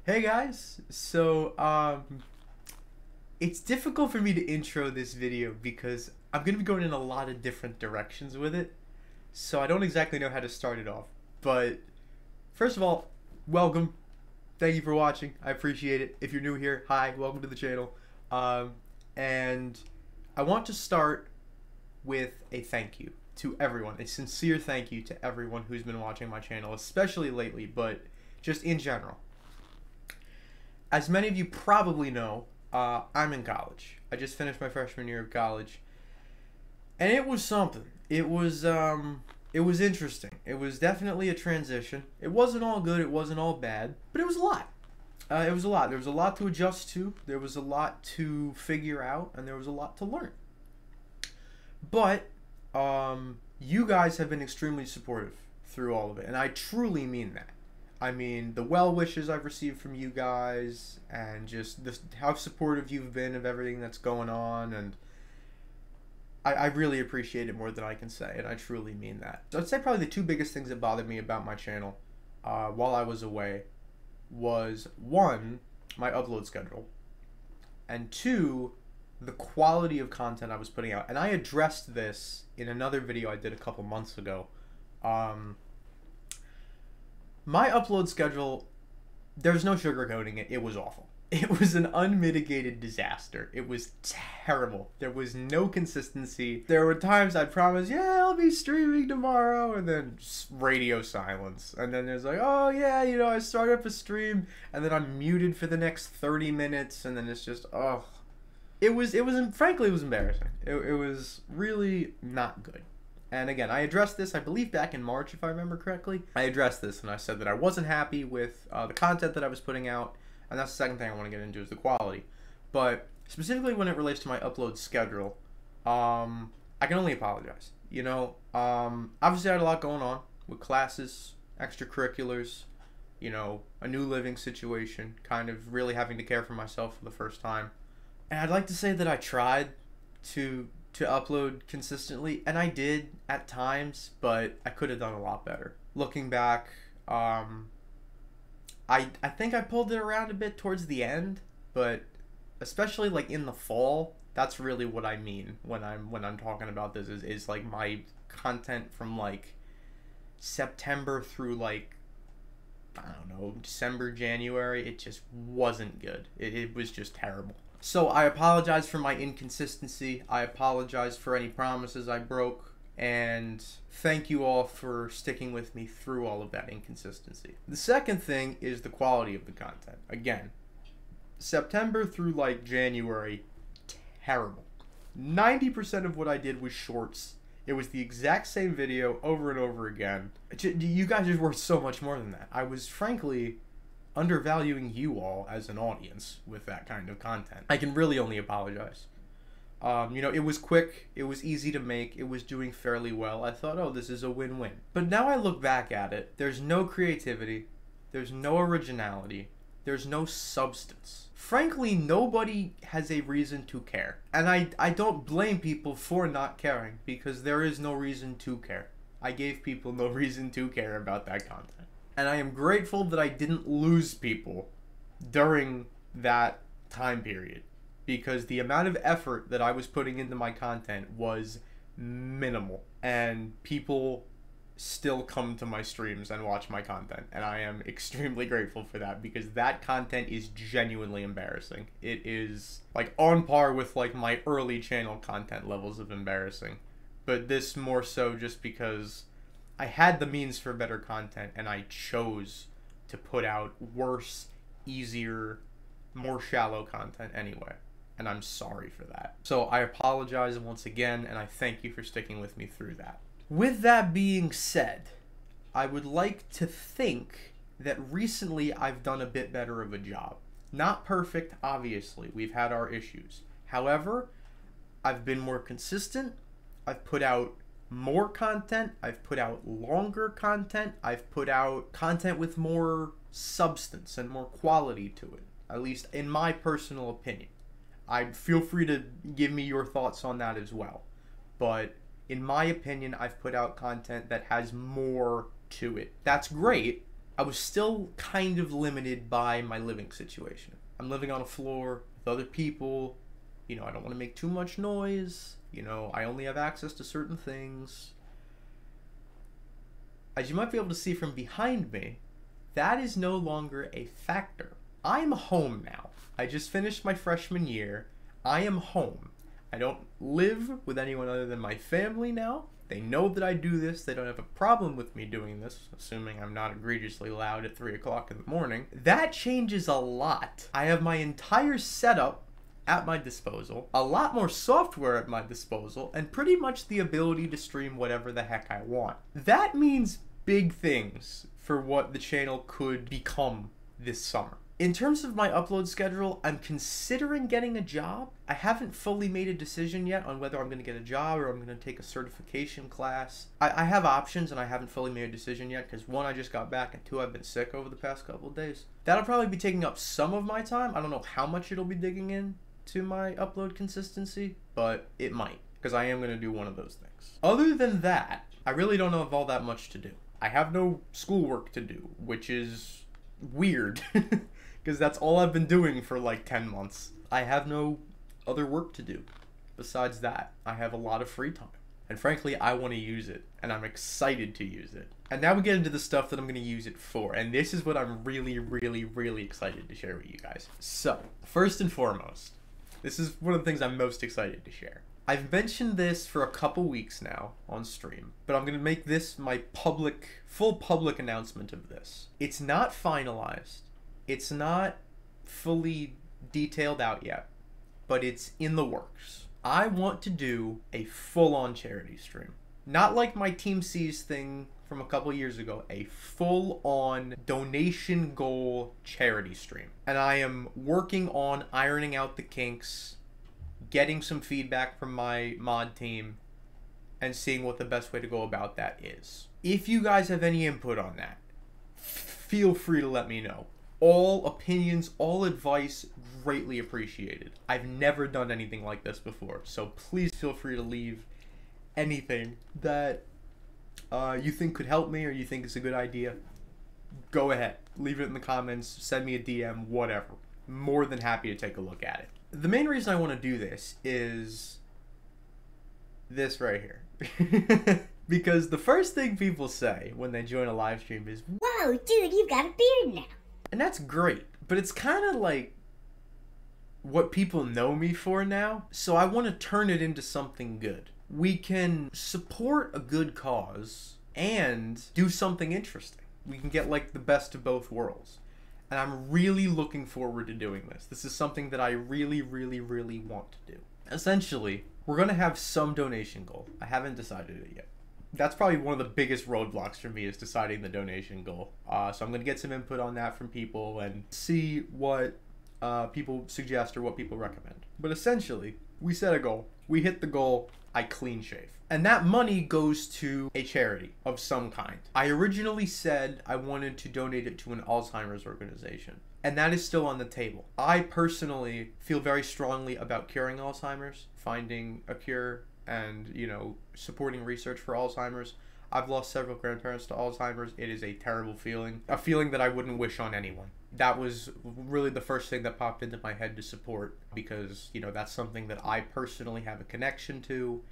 Hey guys, it's difficult for me to intro this video because I'm gonna be going in a lot of different directions with it, so I don't exactly know how to start it off. But first of all, welcome. Thank you for watching. I appreciate it. If you're new here, hi, welcome to the channel. And I want to start with a thank you to everyone, a sincere thank you to everyone who's been watching my channel, especially lately, but just in general. As many of you probably know, I'm in college. I just finished my freshman year of college, and it was something. It was interesting. It was definitely a transition. It wasn't all good. It wasn't all bad, but it was a lot. It was a lot. There was a lot to adjust to. There was a lot to figure out, and there was a lot to learn. But you guys have been extremely supportive through all of it, and I truly mean that. I mean, the well wishes I've received from you guys, and just how supportive you've been of everything that's going on, and I really appreciate it more than I can say, and I truly mean that. So I'd say probably the two biggest things that bothered me about my channel while I was away was, one, my upload schedule, and two, the quality of content I was putting out. And I addressed this in another video I did a couple months ago. My upload schedule, there's no sugarcoating it. It was awful. It was an unmitigated disaster. It was terrible. There was no consistency. There were times I'd promise, yeah, I'll be streaming tomorrow, and then radio silence. And then there's like, oh yeah, I start up a stream, and then I'm muted for the next 30 minutes, and then it's just, oh. Frankly, it was embarrassing. It was really not good. And again, I addressed this, I believe, back in March, if I remember correctly. I addressed this, and I said that I wasn't happy with the content that I was putting out, and that's the second thing I want to get into is the quality. But specifically when it relates to my upload schedule, I can only apologize. Obviously I had a lot going on with classes, extracurriculars, a new living situation, kind of really having to care for myself for the first time. And I'd like to say that I tried to upload consistently, and I did at times, but I could have done a lot better. Looking back, I think I pulled it around a bit towards the end, but especially like in the fall, that's really what I mean when I'm talking about this is like my content from like September through like, I don't know, December, January. It just wasn't good. It was just terrible. So I apologize for my inconsistency. I apologize for any promises I broke. And thank you all for sticking with me through all of that inconsistency. The second thing is the quality of the content. Again, September through like January, terrible. 90% of what I did was shorts. It was the exact same video over and over again. You guys are worth so much more than that. I was frankly undervaluing you all as an audience with that kind of content. I can really only apologize. It was quick, it was easy to make, it was doing fairly well. I thought, oh, this is a win-win. But now I look back at it, there's no creativity, there's no originality, there's no substance. Frankly, nobody has a reason to care. And I don't blame people for not caring, because there is no reason to care. I gave people no reason to care about that content. And I am grateful that I didn't lose people during that time period, because the amount of effort that I was putting into my content was minimal, and people still come to my streams and watch my content, and I am extremely grateful for that, because that content is genuinely embarrassing. It is like on par with like my early channel content levels of embarrassing, but this more so just because I had the means for better content, and I chose to put out worse, easier, more shallow content anyway. And I'm sorry for that. So I apologize once again, and I thank you for sticking with me through that. With that being said, I would like to think that recently I've done a bit better of a job. Not perfect, obviously. We've had our issues. However, I've been more consistent. I've put out more content, I've put out longer content, I've put out content with more substance and more quality to it, at least in my personal opinion. I feel free to give me your thoughts on that as well, but in my opinion, I've put out content that has more to it. That's great, I was still kind of limited by my living situation. I'm living on a floor with other people. You know, I don't want to make too much noise. You know, I only have access to certain things. As you might be able to see from behind me, that is no longer a factor. I'm home now. I just finished my freshman year. I am home. I don't live with anyone other than my family now. They know that I do this. They don't have a problem with me doing this, assuming I'm not egregiously loud at 3 o'clock in the morning. That changes a lot. I have my entire setup at my disposal, a lot more software at my disposal, and pretty much the ability to stream whatever the heck I want. That means big things for what the channel could become this summer. In terms of my upload schedule, I'm considering getting a job. I haven't fully made a decision yet on whether I'm going to get a job or I'm going to take a certification class. I have options and I haven't fully made a decision yet because 1, I just got back, and 2, I've been sick over the past couple of days. That'll probably be taking up some of my time. I don't know how much it'll be digging in to my upload consistency, but it might, because I am going to do one of those things. Other than that, I really don't have all that much to do. I have no schoolwork to do, which is weird. Because that's all I've been doing for like 10 months. I have no other work to do. Besides that, I have a lot of free time. And frankly, I want to use it. And I'm excited to use it. And now we get into the stuff that I'm going to use it for. And this is what I'm really, really, really excited to share with you guys. So, first and foremost, this is one of the things I'm most excited to share. I've mentioned this for a couple weeks now on stream, but I'm going to make this my full public announcement of this. It's not finalized. It's not fully detailed out yet, but it's in the works. I want to do a full-on charity stream. Not like my Team C's thing from a couple years ago, a full-on donation goal charity stream. And I am working on ironing out the kinks, getting some feedback from my mod team, and seeing what the best way to go about that is. If you guys have any input on that, feel free to let me know. All opinions, all advice, greatly appreciated. I've never done anything like this before, so please feel free to leave anything that you think could help me or you think is a good idea. Go ahead, leave it in the comments, send me a DM, whatever. More than happy to take a look at it. The main reason I want to do this is this right here. Because the first thing people say when they join a live stream is, "Whoa, dude, you've got a beard now." And that's great, but it's kind of like what people know me for now, so I want to turn it into something good. We can support a good cause and do something interesting. We can get like the best of both worlds. And I'm really looking forward to doing this. This is something that I really, really, really want to do. Essentially, we're going to have some donation goal. I haven't decided it yet. That's probably one of the biggest roadblocks for me, is deciding the donation goal. So I'm going to get some input on that from people and see what people suggest or what people recommend. But essentially, we set a goal. We hit the goal. I clean shave. And that money goes to a charity of some kind. I originally said I wanted to donate it to an Alzheimer's organization. And that is still on the table. I personally feel very strongly about curing Alzheimer's, finding a cure, and, you know, supporting research for Alzheimer's. I've lost several grandparents to Alzheimer's. It is a terrible feeling. A feeling that I wouldn't wish on anyone. That was really the first thing that popped into my head to support, because, you know, that's something that I personally have a connection to.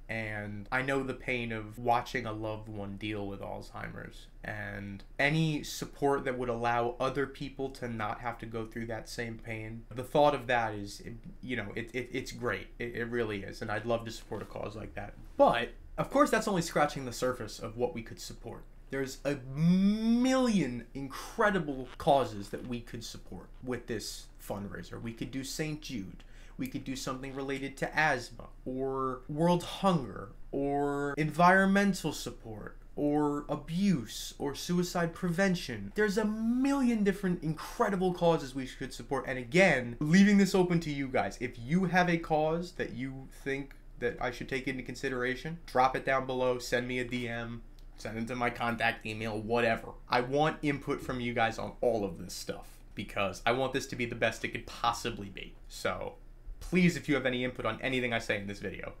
And I know the pain of watching a loved one deal with Alzheimer's, and any support that would allow other people to not have to go through that same pain. The thought of that is, you know, it's great. It really is. And I'd love to support a cause like that. But of course, that's only scratching the surface of what we could support. There's a million incredible causes that we could support with this fundraiser. We could do St. Jude. We could do something related to asthma, or world hunger, or environmental support, or abuse, or suicide prevention. There's a million different incredible causes we could support. And again, leaving this open to you guys. If you have a cause that you think that I should take into consideration, drop it down below, send me a DM, send it to my contact email, whatever. I want input from you guys on all of this stuff, because I want this to be the best it could possibly be. So please, if you have any input on anything I say in this video,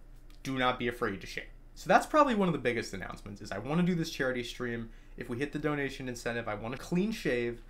do not be afraid to share. So that's probably one of the biggest announcements, is I want to do this charity stream. If we hit the donation incentive, I want a clean shave,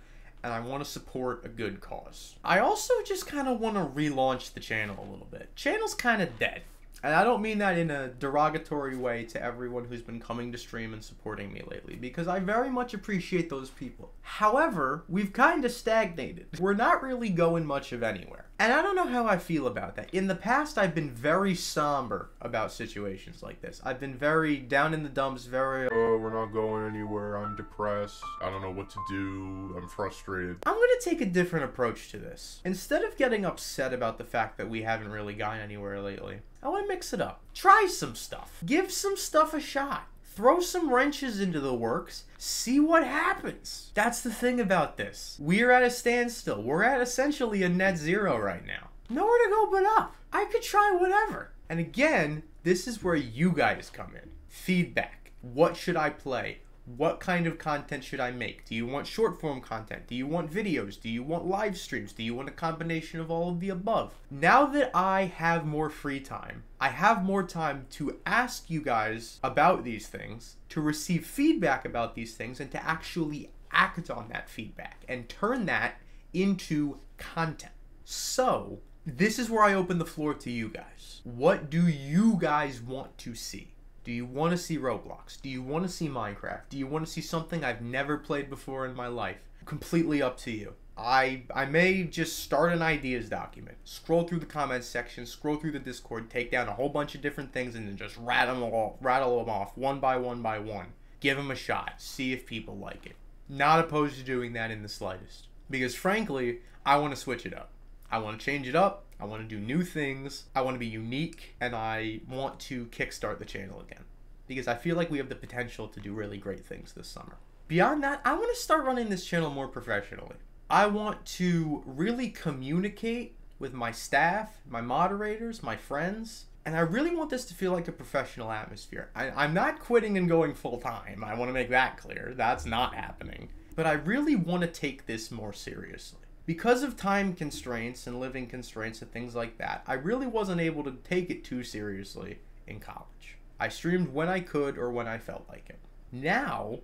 and I want to support a good cause. I also just kind of want to relaunch the channel a little bit. Channel's kind of dead. And I don't mean that in a derogatory way to everyone who's been coming to stream and supporting me lately, because I very much appreciate those people. However, we've kind of stagnated. We're not really going much of anywhere. And I don't know how I feel about that. In the past, I've been very somber about situations like this. I've been very down in the dumps, very, oh, we're not going anywhere, I'm depressed, I don't know what to do, I'm frustrated. I'm gonna take a different approach to this. Instead of getting upset about the fact that we haven't really gone anywhere lately, I want to mix it up. Try some stuff. Give some stuff a shot. Throw some wrenches into the works. See what happens. That's the thing about this. We're at a standstill. We're at essentially a net zero right now. Nowhere to go but up. I could try whatever. And again, this is where you guys come in. Feedback. What should I play? What kind of content should I make? Do you want short form content? Do you want videos? Do you want live streams? Do you want a combination of all of the above? Now that I have more free time, I have more time to ask you guys about these things, to receive feedback about these things, and to actually act on that feedback and turn that into content. So, this is where I open the floor to you guys. What do you guys want to see? Do you want to see Roblox? Do you want to see Minecraft? Do you want to see something I've never played before in my life? Completely up to you. I may just start an ideas document, scroll through the comments section, scroll through the Discord, take down a whole bunch of different things, and then just rattle them off one by one by one. Give them a shot. See if people like it. Not opposed to doing that in the slightest. Because frankly, I want to switch it up. I want to change it up. I want to do new things. I want to be unique, and I want to kickstart the channel again because I feel like we have the potential to do really great things this summer. Beyond that, I want to start running this channel more professionally. I want to really communicate with my staff, my moderators, my friends, and I really want this to feel like a professional atmosphere. I'm not quitting and going full-time. I want to make that clear. That's not happening. But I really want to take this more seriously. Because of time constraints and living constraints and things like that, I really wasn't able to take it too seriously in college. I streamed when I could or when I felt like it. Now,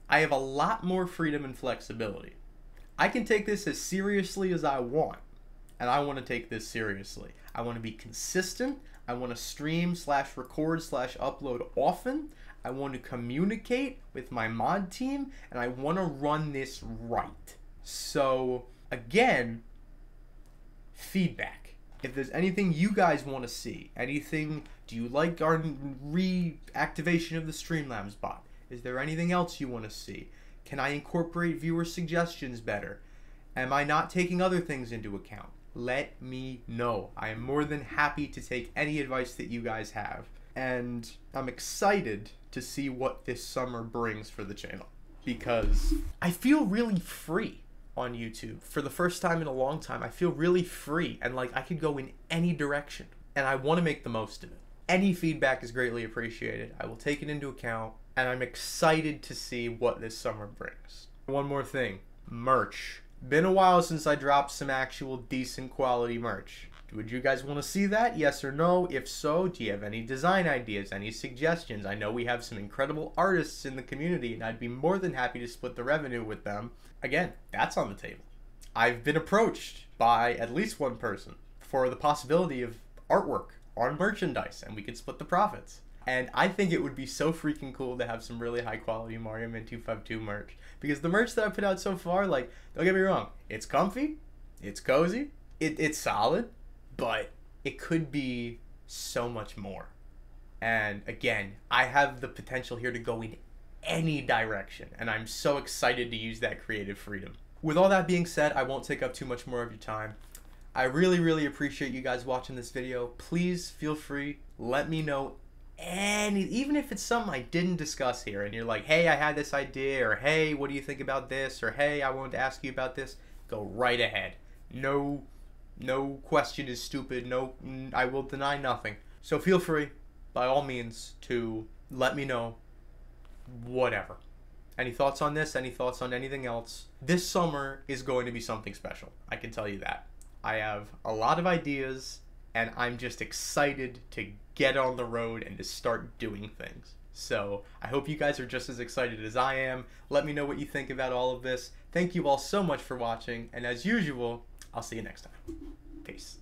I have a lot more freedom and flexibility. I can take this as seriously as I want, and I want to take this seriously. I want to be consistent. I want to stream/record/upload often. I want to communicate with my mod team, and I want to run this right. So, again, feedback. If there's anything you guys want to see, anything, do you like our reactivation of the Streamlabs bot? Is there anything else you want to see? Can I incorporate viewer suggestions better? Am I not taking other things into account? Let me know. I am more than happy to take any advice that you guys have. And I'm excited to see what this summer brings for the channel. Because I feel really free on YouTube. For the first time in a long time, I feel really free and like I could go in any direction. And I want to make the most of it. Any feedback is greatly appreciated. I will take it into account. And I'm excited to see what this summer brings. One more thing. Merch. Been a while since I dropped some actual decent quality merch. Would you guys want to see that? Yes or no? If so, do you have any design ideas, any suggestions? I know we have some incredible artists in the community, and I'd be more than happy to split the revenue with them. Again, that's on the table. I've been approached by at least one person for the possibility of artwork on merchandise, and we could split the profits. And I think it would be so freaking cool to have some really high quality Mario Man 252 merch. Because the merch that I put out so far, like, don't get me wrong, it's comfy, it's cozy, it's solid, but it could be so much more. And again, I have the potential here to go in any direction, and I'm so excited to use that creative freedom. With all that being said, I won't take up too much more of your time. I really appreciate you guys watching this video. Please feel free, let me know even if it's something I didn't discuss here and you're like, hey, I had this idea, or hey, what do you think about this, or hey, I wanted to ask you about this, go right ahead. No question is stupid. No, I will deny nothing. So feel free, by all means, to let me know whatever. Any thoughts on this? Any thoughts on anything else? This summer is going to be something special. I can tell you that. I have a lot of ideas, and I'm just excited to get on the road and to start doing things. So I hope you guys are just as excited as I am. Let me know what you think about all of this. Thank you all so much for watching, and as usual, I'll see you next time. Peace.